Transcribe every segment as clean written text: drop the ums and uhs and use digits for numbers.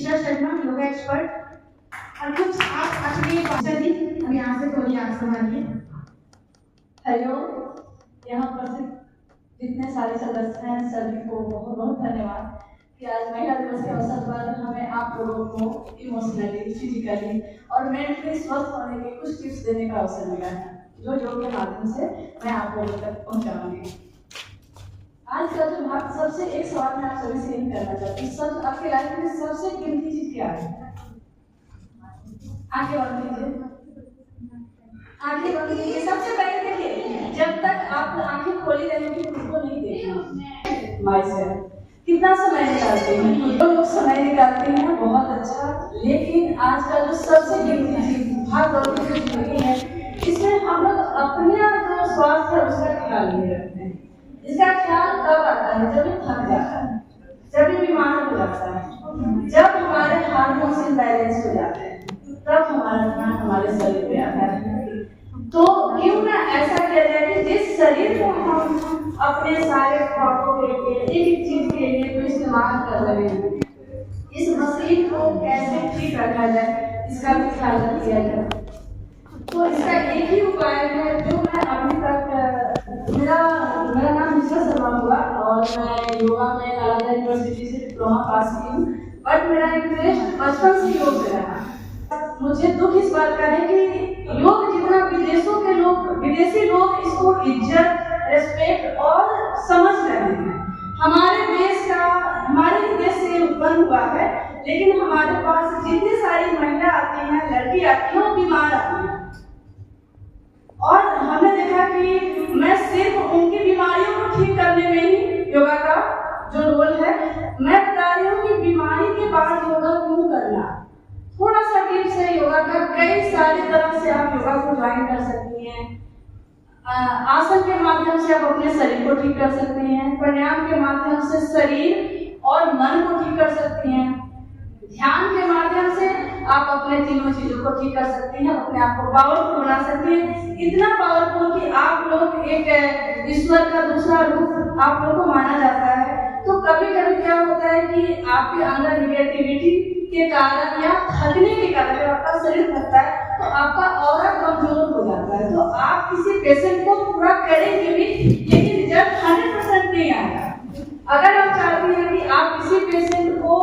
Isha Sharma, yoga expert. और कुछ आप अपने अब यहाँ से थोड़ी आप संभालिए। हेलो, यहाँ पर से जितने सारे सदस्य हैं सभी को बहुत बहुत धन्यवाद कि आज महिला दिवस के अवसर पर हमें आप लोगों को इमोशनली, फिजिकली और मेंटली स्वस्थ होने के कुछ टिप्स देने का अवसर मिला है, जो योग के माध्यम से मैं आप लोगों तक पहुँचाऊंगी। आज का जो भाग सबसे एक सवाल मैं आप सभी से यही करना चाहती हूँ, सब आपके लाइफ में सबसे कीमती चीज क्या है? आगे बंद कीजिए, आगे बंद कीजिए। सबसे पहले देखिए, जब तक आप आंखें खोली रहेंगी उसको नहीं देखना। माई से कितना समय निकालते हैं तो लोग समय निकालते हैं, बहुत अच्छा। लेकिन आज का जो सबसे कीमती चीज भाग दौड़ की जिंदगी है, इसमें हम लोग अपने जो स्वास्थ्य है उसका ख्याल नहीं रखते हैं। इसका ख्याल कब आता है? जब थक जाता है, जब बीमार हो जाता है, जब हमारे हार्मोन्स इम्बैलेंस हो जाते हैं, तब हमारा ध्यान हमारे शरीर पे आता है। तो क्यों ना ऐसा किया जाए कि जिस शरीर को हम अपने सारे ख्वाबों के लिए, एक एक चीज के लिए तो इस्तेमाल कर रहे हैं, इस मशीन को कैसे ठीक रखा जाए, इसका भी ख्याल किया जाए। तो इसका एक ही उपाय है जो मैं अभी तक, मेरा नाम ईशा शर्मा हुआ और मैं योगा में नालंदा यूनिवर्सिटी से डिप्लोमा पास की हूँ, बट मेरा इंटरेस्ट बचपन से योग में रहा। मुझे दुख इस बात का है कि योग जितना विदेशी लोग इसको इज्जत, रेस्पेक्ट और समझ रहे हैं, हमारे ही देश से उत्पन्न हुआ है। लेकिन हमारे पास जितनी सारी महिला आती हैं, लड़की आती हैं, वो बीमार आती हैं, और हमने देखा कि मैं सिर्फ उनकी बीमारियों को ठीक करने में ही योगा का जो रोल है, मैं बता रही हूँ कि बीमारी के बाद योगा क्यों करना। थोड़ा सा टिप्स है योगा का, कई सारी तरह से आप योगा को ज्वाइन कर सकती हैं। आसन के माध्यम से आप अपने शरीर को ठीक कर सकती हैं, प्राणायाम के माध्यम से शरीर और मन को ठीक कर सकती हैं, ध्यान के माध्यम से आप अपने तीनों चीजों को ठीक कर सकती हैं, अपने आप को पावरफुल बना सकती हैं, इतना पावरफुल कि आप लोग एक ईश्वर का दूसरा रूप आप लोग को माना जाता है। तो कभी कभी क्या होता है कि आपके अंदर निगेटिविटी के कारण या थकने के कारण, जब आपका शरीर थकता है तो आपका ऑरा कमजोर हो जाता है, तो आप किसी पेशेंट को पूरा करेंगे भी, लेकिन रिजल्ट 100% नहीं आएगा। अगर आप चाहते हैं कि आप किसी पेशेंट को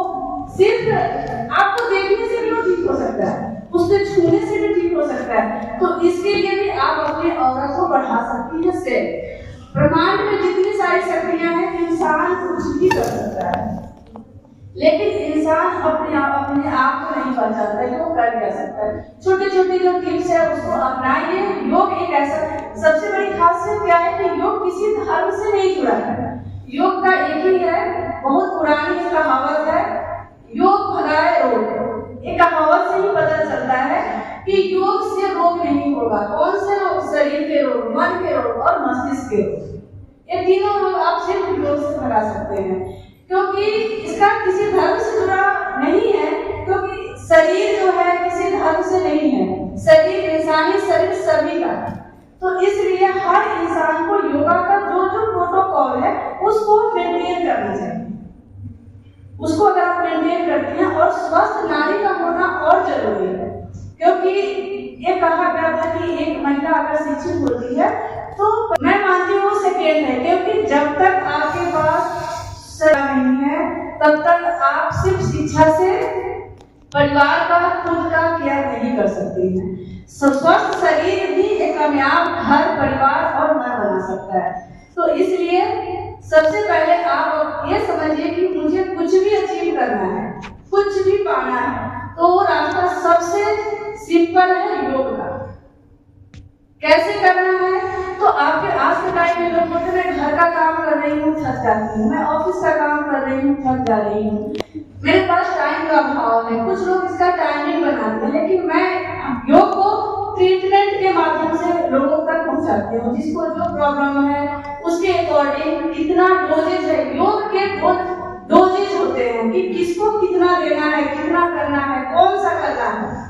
सिर्फ आपको देखने से भी वो ठीक हो सकता है, उससे छूने से भी ठीक हो सकता है, तो इसके लिए भी आप अपने ऑरा को बढ़ा सकती हैं। से ब्रह्मांड में जितनी सारी शक्तियां हैं, इंसान कुछ भी कर सकता है, लेकिन इंसान अपने आप को नहीं बचाता है, वो कर क्या सकता है। छोटे छोटे जो टिप्स है उसको अपनाइए। योग एक ऐसा, सबसे बड़ी खासियत क्या है कि योग किसी धर्म से नहीं जुड़ा है, योग का एक ही है, बहुत पुरानी कहावत है, योग भगाए रोग। एक कहावत से ही पता चलता है कि योग से रोग नहीं होगा। कौन से रोग? शरीर के रोग, मन के रोग और मस्तिष्क के रोग। ये तीनों रोग आप सिर्फ योग से भगा सकते हैं, क्योंकि इसका किसी धर्म से जुड़ा नहीं है, क्योंकि शरीर जो है किसी धर्म से नहीं है, शरीर इंसानी शरीर सभी का। तो इसलिए हर इंसान को योगा का जो जो प्रोटोकॉल है उसको मेंटेन करना चाहिए। उसको अगर आप मेंटेन करते हैं, और स्वस्थ नारी का होना और जरूरी है, क्योंकि ये कहा गया था कि एक महिला अगर शिक्षित होती है तो मैं मानती हूँ सेकेंड है, क्योंकि जब तक आपके पास नहीं है तब तक आप सिर्फ शिक्षा से परिवार का, खुद का केयर नहीं कर सकती हैं। स्वस्थ शरीर ही एक कामयाब घर, परिवार और मन बना सकता है। तो इसलिए सबसे पहले आप ये समझिए कि मुझे कुछ भी अचीव करना है, कुछ भी पाना है, तो वो रास्ता सबसे सिंपल है योग का। कैसे करना है? तो आपके आज के टाइम में लोग बोलते हैं मैं घर का काम कर रही हूँ, थक जाती हूँ, मैं ऑफिस का काम कर रही हूँ, थक जा रही हूँ, मेरे पास टाइम का अभाव है। कुछ लोग इसका टाइमिंग बनाते हैं, लेकिन मैं योग को ट्रीटमेंट के माध्यम से लोगों तक पहुँचाती हूँ। जिसको जो प्रॉब्लम है उसके अकॉर्डिंग कितना डोजेज है, योग के डोजेज होते हैं कि किसको कितना देना है, कितना करना है, कौन सा करना है।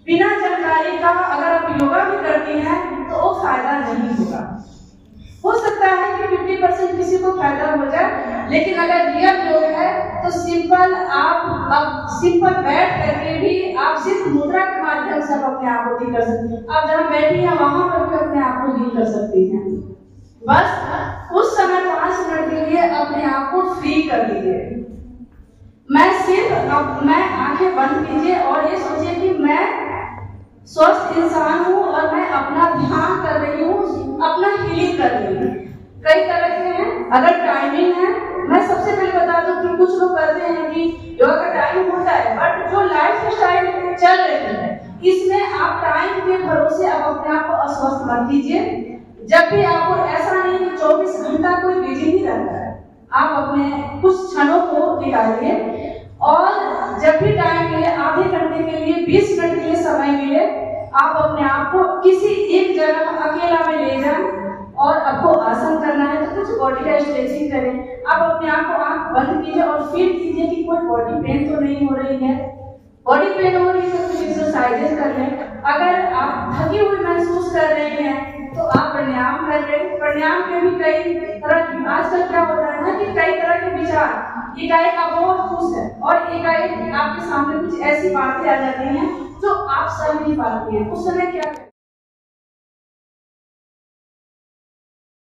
बिना जानकारी का अगर आप योगा भी करती हैं तो वो फायदा नहीं होगा। हो सकता है कि 50% किसी को फायदा हो जाए, लेकिन अगर रियल योग है तो सिंपल आप अब सिंपल बैठ करके भी आप सिर्फ मुद्रा के माध्यम से आप अपने आप को ठीक कर सकते हैं। आप जहाँ बैठी हैं वहां पर भी अपने आप को हील कर सकती हैं। बस उस समय 5 मिनट के लिए अपने आप को फ्री कर दीजिए। मैं आंखें बंद कीजिए और ये सोचिए कि मैं स्वस्थ इंसान हूँ और मैं अपना ध्यान कर रही हूँ, अपना हीलिंग कर रही हूँ। कई तरह के हैं, अगर टाइमिंग है, मैं सबसे पहले बता दूं कि कुछ लोग कहते हैं कि योगा का टाइम होता है, बट जो लाइफ स्टाइल चल रही है इसमें आप टाइम के भरोसे अब अपने आप को अस्वस्थ मत कीजिए। जब भी आपको ऐसा नहीं कि 24 घंटा कोई बिजी नहीं रहता है, आप अपने कुछ क्षणों को निकालिए और जब भी टाइम मिले, आधे घंटे के लिए, 20 मिनट के लिए समय मिले, आप अपने आप को किसी एक जगह अकेला में ले जाएं और आपको आसन करना है तो कुछ बॉडी का स्ट्रेचिंग करें। आप अपने आप को आंख बंद कीजिए और फील कीजिए कि कोई बॉडी पेन तो नहीं हो रही है। बॉडी पेन हो रही है तो कुछ एक्सरसाइजेस कर लें। अगर आप थकी हुई महसूस कर रहे हैं तो आप प्राणायाम कर लें। प्राणायाम के भी कई तरह की, आजकल क्या होता है ना कि कई तरह के विचार एकाएक आप बहुत खुश है और एकाएक आपके सामने कुछ ऐसी बातें आ जाती हैं जो आप सह नहीं पाती हैं। उस समय क्या